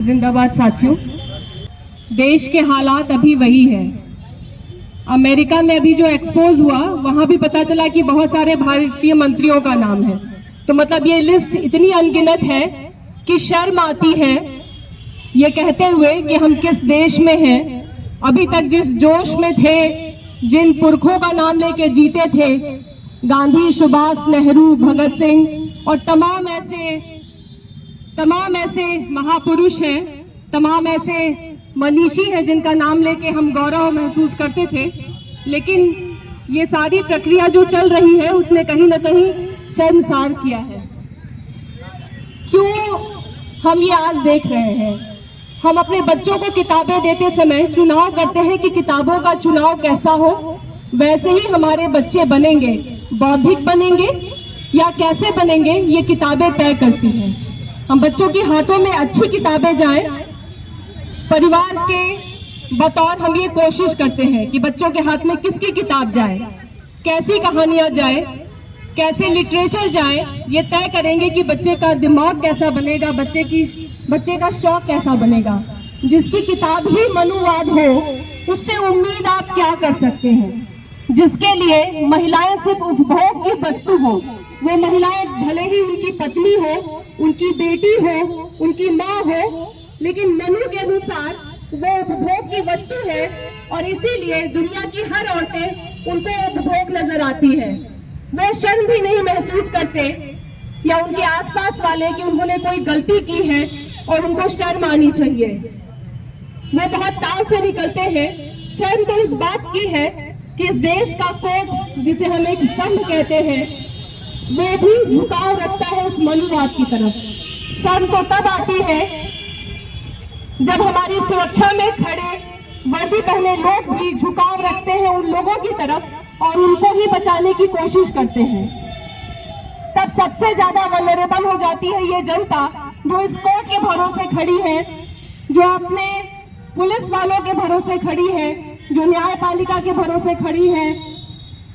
जिंदाबाद साथियों। देश के हालात अभी वही है। अमेरिका में अभी जो एक्सपोज हुआ वहां भी पता चला कि बहुत सारे भारतीय मंत्रियों का नाम है। तो मतलब ये लिस्ट इतनी अनगिनत है कि शर्म आती है ये कहते हुए कि हम किस देश में हैं। अभी तक जिस जोश में थे, जिन पुरखों का नाम लेके जीते थे, गांधी, सुभाष, नेहरू, भगत सिंह और तमाम ऐसे महापुरुष हैं, तमाम ऐसे मनीषी हैं जिनका नाम लेके हम गौरव महसूस करते थे। लेकिन ये सारी प्रक्रिया जो चल रही है उसने कहीं ना कहीं शर्मसार किया है। क्यों हम ये आज देख रहे हैं? हम अपने बच्चों को किताबें देते समय चुनाव करते हैं कि किताबों का चुनाव कैसा हो, वैसे ही हमारे बच्चे बनेंगे। बौद्धिक बनेंगे या कैसे बनेंगे ये किताबें तय करती हैं। हम बच्चों के हाथों में अच्छी किताबें जाएं, परिवार के बतौर हम ये कोशिश करते हैं कि बच्चों के हाथ में किसकी किताब जाए, कैसी कहानियां जाए, कैसे लिटरेचर जाए, ये तय करेंगे कि बच्चे का दिमाग कैसा बनेगा, बच्चे का शौक कैसा बनेगा। जिसकी किताब ही मनुवाद हो उससे उम्मीद आप क्या कर सकते हैं? जिसके लिए महिलाएं सिर्फ उपभोग की वस्तु हो, वो महिलाएं भले ही उनकी पत्नी हो, उनकी बेटी हो, उनकी माँ हो, लेकिन मनु के अनुसार वो उपभोग की वस्तु है और इसीलिए दुनिया की हर औरतें उनको उपभोग नजर आती है। वो शर्म भी नहीं महसूस करते या उनके आसपास वाले कि उन्होंने कोई गलती की है और उनको शर्म आनी चाहिए। वो बहुत ताव से निकलते हैं। शर्म तो इस बात की है कि इस देश का कोट, जिसे हम एक स्तंभ कहते हैं, वो भी झुकाव रखता है उस मनुवाद की तरफ। शर्म तो तब आती है जब हमारी सुरक्षा में खड़े वर्दी पहने लोग भी झुकाव रखते हैं उन लोगों की तरफ और उनको ही बचाने की कोशिश करते हैं। तब सबसे ज्यादा वल्नरेबल हो जाती है ये जनता जो इस कोर्ट के भरोसे खड़ी है, जो अपने पुलिस वालों के भरोसे खड़ी है, जो न्यायपालिका के भरोसे खड़ी है,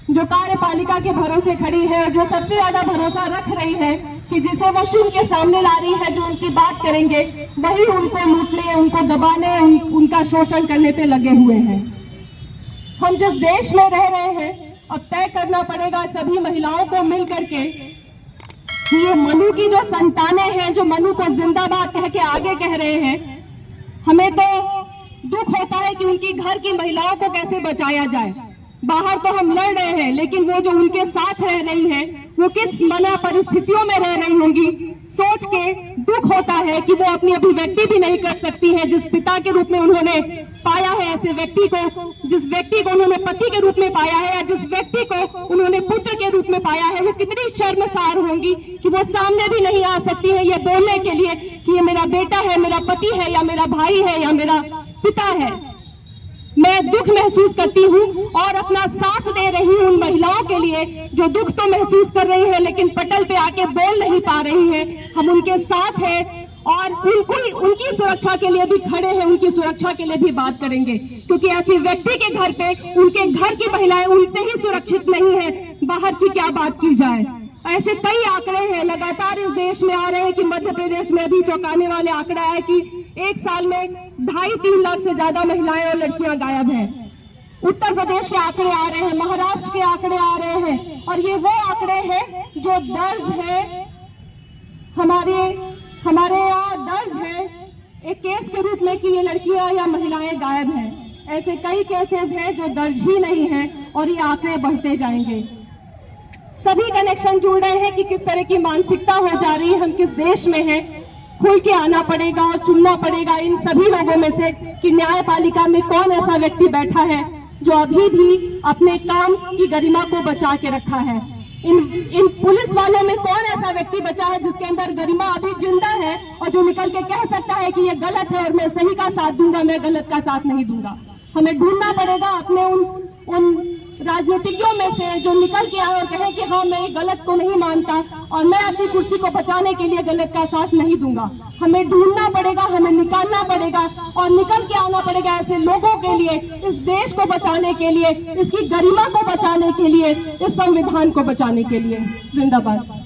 जो कार्यपालिका के भरोसे खड़ी है, जो सबसे ज्यादा भरोसा रख रही है कि जिसे वो चुन के सामने ला रही है, जो उनकी बात करेंगे वही उनको लूटने, उनको दबाने, उनका शोषण करने पे लगे हुए हैं। हम जिस देश में रह रहे हैं, अब तय करना पड़ेगा सभी महिलाओं को मिल करके कि ये मनु की जो संतानें हैं, जो मनु को जिंदाबाद कह के आगे कह रहे हैं, हमें तो दुख होता है कि उनकी घर की महिलाओं को कैसे बचाया जाए। बाहर तो हम लड़ रहे हैं, लेकिन वो जो उनके साथ रह रही है वो किस मना परिस्थितियों में रह रही होंगी, सोच के दुख होता है कि वो अपनी अभिव्यक्ति भी नहीं कर सकती है। जिस पिता के रूप में उन्होंने पाया है ऐसे व्यक्ति को, जिस व्यक्ति को उन्होंने पति के रूप में पाया है या जिस व्यक्ति को उन्होंने पुत्र के रूप में पाया है, वो कितनी शर्मसार होंगी कि वो सामने भी नहीं आ सकती है ये बोलने के लिए कि ये मेरा बेटा है, मेरा पति है, या मेरा भाई है, या मेरा पिता है। मैं दुख महसूस करती हूँ और अपना साथ दे रही हूँ उन महिलाओं के लिए जो दुख तो महसूस कर रही है लेकिन पटल पे आके बोल नहीं पा रही हैं। हम उनके साथ हैं और उनकी सुरक्षा के लिए भी खड़े हैं, उनकी सुरक्षा के लिए भी बात करेंगे, क्योंकि ऐसे व्यक्ति के घर पे उनके घर की महिलाएं उनसे ही सुरक्षित नहीं है, बाहर की क्या बात की जाए। ऐसे कई आंकड़े हैं लगातार इस देश में आ रहे हैं कि मध्य प्रदेश में अभी चौंकाने वाले आंकड़ा है कि एक साल में 2.5-3 लाख से ज्यादा महिलाएं और लड़कियां गायब हैं। उत्तर प्रदेश के आंकड़े आ रहे हैं, महाराष्ट्र के आंकड़े आ रहे हैं और ये वो आंकड़े हैं जो दर्ज है हमारे यहाँ दर्ज है एक केस के रूप में कि ये लड़कियां या महिलाएं गायब हैं। ऐसे कई केसेस हैं जो दर्ज ही नहीं है और ये आंकड़े बढ़ते जाएंगे। सभी कनेक्शन जुड़ रहे हैं कि किस तरह की मानसिकता हो जा रही है, हम किस देश में हैं। खुल के आना पड़ेगा और चुनना पड़ेगा इन सभी लोगों में से कि न्यायपालिका में कौन ऐसा व्यक्ति बैठा है जो अभी भी अपने काम की गरिमा को बचा के रखा है। इन पुलिस वालों में कौन ऐसा व्यक्ति बचा है जिसके अंदर गरिमा अभी जिंदा है और जो निकल के कह सकता है कि ये गलत है और मैं सही का साथ दूंगा, मैं गलत का साथ नहीं दूंगा। हमें ढूंढना पड़ेगा अपने उन राजनीतिज्ञों में से जो निकल के आए और कहे कि हाँ मैं गलत को नहीं मानता और मैं अपनी कुर्सी को बचाने के लिए गलत का साथ नहीं दूंगा। हमें ढूंढना पड़ेगा, हमें निकालना पड़ेगा और निकल के आना पड़ेगा ऐसे लोगों के लिए, इस देश को बचाने के लिए, इसकी गरिमा को बचाने के लिए, इस संविधान को बचाने के लिए। जिंदाबाद।